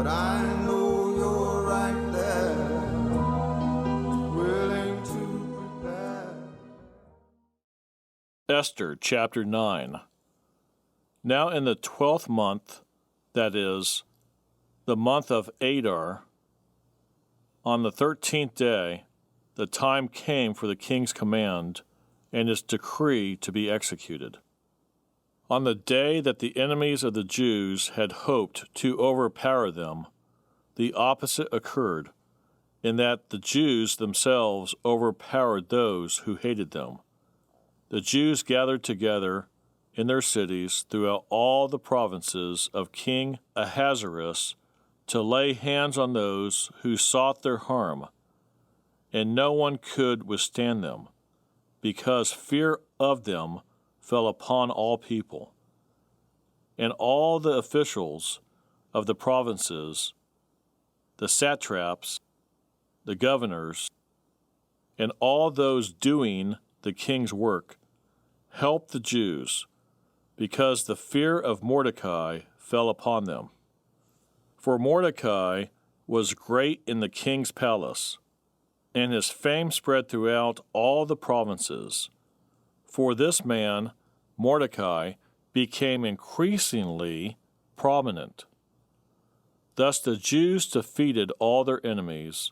I know you're right there, willing to prepare. Esther chapter 9. Now in the 12th month, that is, the month of Adar, on the 13th day, the time came for the king's command and his decree to be executed. On the day that the enemies of the Jews had hoped to overpower them, the opposite occurred, in that the Jews themselves overpowered those who hated them. The Jews gathered together in their cities throughout all the provinces of King Ahasuerus to lay hands on those who sought their harm, and no one could withstand them, because fear of them fell upon all people. And all the officials of the provinces, the satraps, the governors, and all those doing the king's work helped the Jews, because the fear of Mordecai fell upon them. For Mordecai was great in the king's palace, and his fame spread throughout all the provinces. For this man, Mordecai, became increasingly prominent. Thus the Jews defeated all their enemies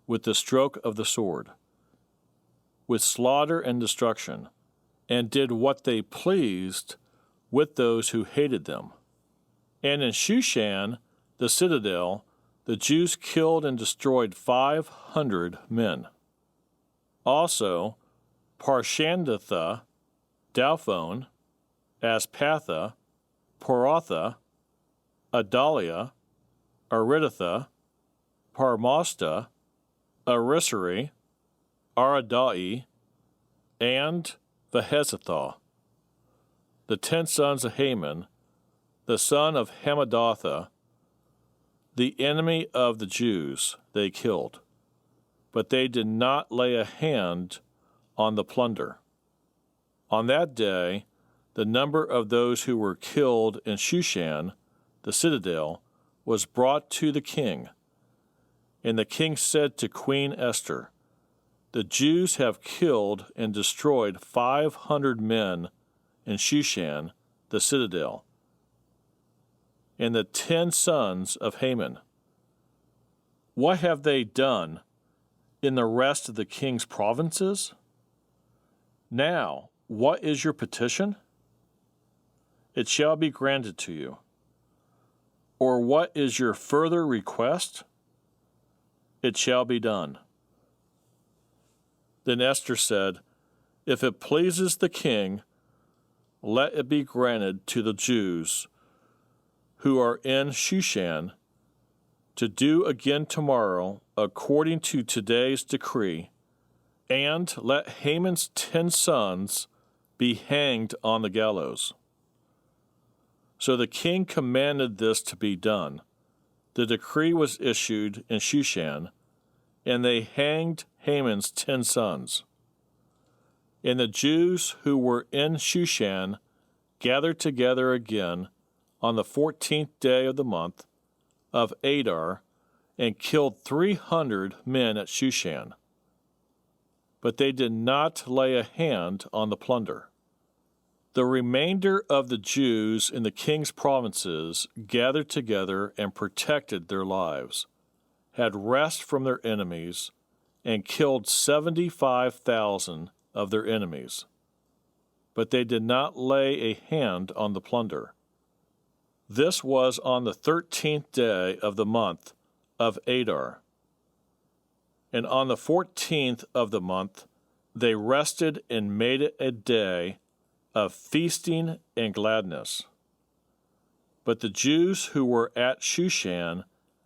with the stroke of the sword, with slaughter and destruction, and did what they pleased with those who hated them. And in Shushan, the citadel, the Jews killed and destroyed 500 men. Also, Parshandatha, Dalphon, Aspatha, Porotha, Adalia, Aridatha, Parmosta, Arisari, Aradai, and Vahezatha, the 10 sons of Haman, the son of Hammedatha, the enemy of the Jews, they killed, but they did not lay a hand on the plunder. On that day, the number of those who were killed in Shushan, the citadel, was brought to the king. And the king said to Queen Esther, "The Jews have killed and destroyed 500 men in Shushan, the citadel, and the 10 sons of Haman. What have they done in the rest of the king's provinces? Now, what is your petition? It shall be granted to you. Or what is your further request? It shall be done." Then Esther said, "If it pleases the king, let it be granted to the Jews who are in Shushan to do again tomorrow according to today's decree, and let Haman's 10 sons be hanged on the gallows." So the king commanded this to be done. The decree was issued in Shushan, and they hanged Haman's 10 sons. And the Jews who were in Shushan gathered together again on the 14th day of the month of Adar, and killed 300 men at Shushan. But they did not lay a hand on the plunder. The remainder of the Jews in the king's provinces gathered together and protected their lives, had rest from their enemies, and killed 75,000 of their enemies. But they did not lay a hand on the plunder. This was on the 13th day of the month of Adar. And on the 14th of the month they rested and made it a day of feasting and gladness. But the Jews who were at Shushan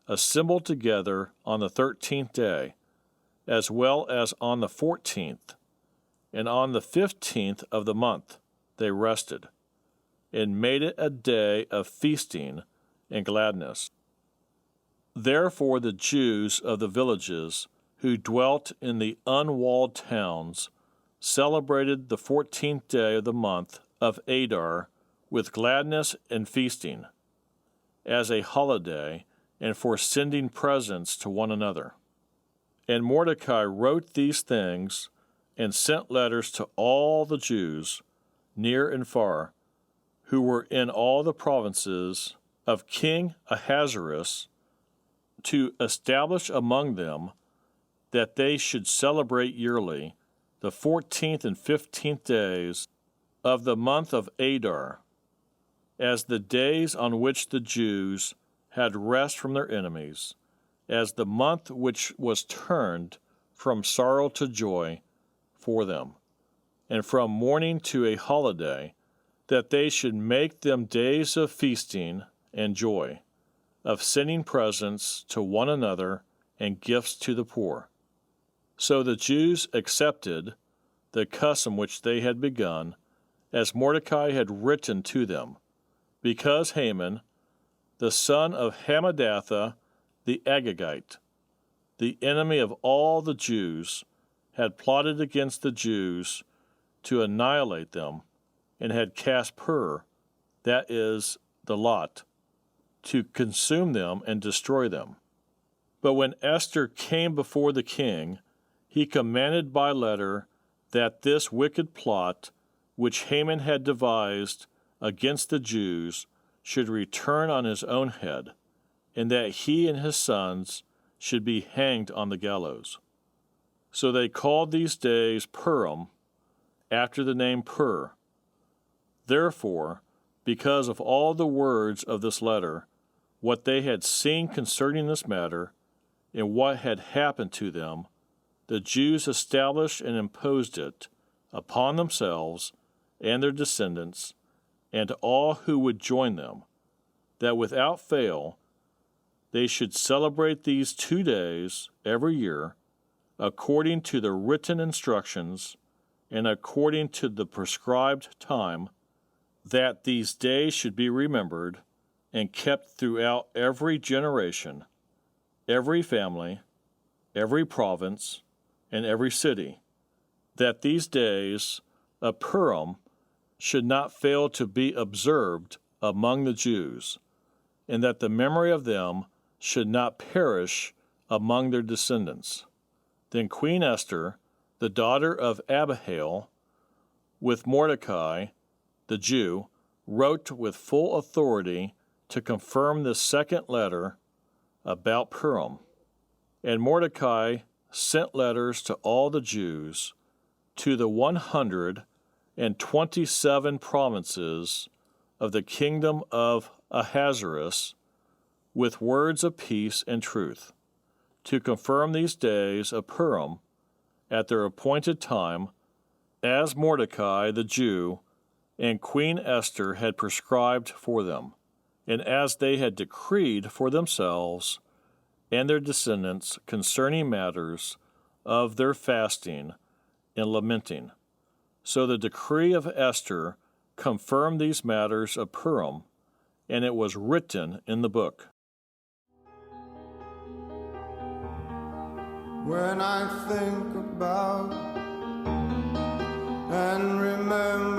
assembled together on the 13th day, as well as on the 14th, and on the 15th of the month they rested, and made it a day of feasting and gladness. Therefore the Jews of the villages who dwelt in the unwalled towns celebrated the 14th day of the month of Adar with gladness and feasting, as a holiday, and for sending presents to one another. And Mordecai wrote these things and sent letters to all the Jews, near and far, who were in all the provinces of King Ahasuerus, to establish among them that they should celebrate yearly the 14th and 15th days of the month of Adar, as the days on which the Jews had rest from their enemies, as the month which was turned from sorrow to joy for them, and from mourning to a holiday, that they should make them days of feasting and joy, of sending presents to one another and gifts to the poor. So the Jews accepted the custom which they had begun, as Mordecai had written to them, because Haman, the son of Hammedatha the Agagite, the enemy of all the Jews, had plotted against the Jews to annihilate them, and had cast pur, that is, the lot, to consume them and destroy them. But when Esther came before the king, he commanded by letter that this wicked plot, which Haman had devised against the Jews, should return on his own head, and that he and his sons should be hanged on the gallows. So they called these days Purim, after the name Pur. Therefore, because of all the words of this letter, what they had seen concerning this matter, and what had happened to them, the Jews established and imposed it upon themselves and their descendants, and to all who would join them, that without fail they should celebrate these 2 days every year, according to the written instructions and according to the prescribed time, that these days should be remembered and kept throughout every generation, every family, every province, and every city, that these days of Purim should not fail to be observed among the Jews, and that the memory of them should not perish among their descendants. Then Queen Esther, the daughter of Abihail, with Mordecai, the Jew, wrote with full authority to confirm this second letter about Purim. And Mordecai sent letters to all the Jews, to the 127 provinces of the kingdom of Ahasuerus, with words of peace and truth, to confirm these days of Purim at their appointed time, as Mordecai the Jew and Queen Esther had prescribed for them, and as they had decreed for themselves and their descendants concerning matters of their fasting and lamenting. So the decree of Esther confirmed these matters of Purim, and it was written in the book. When I think about and remember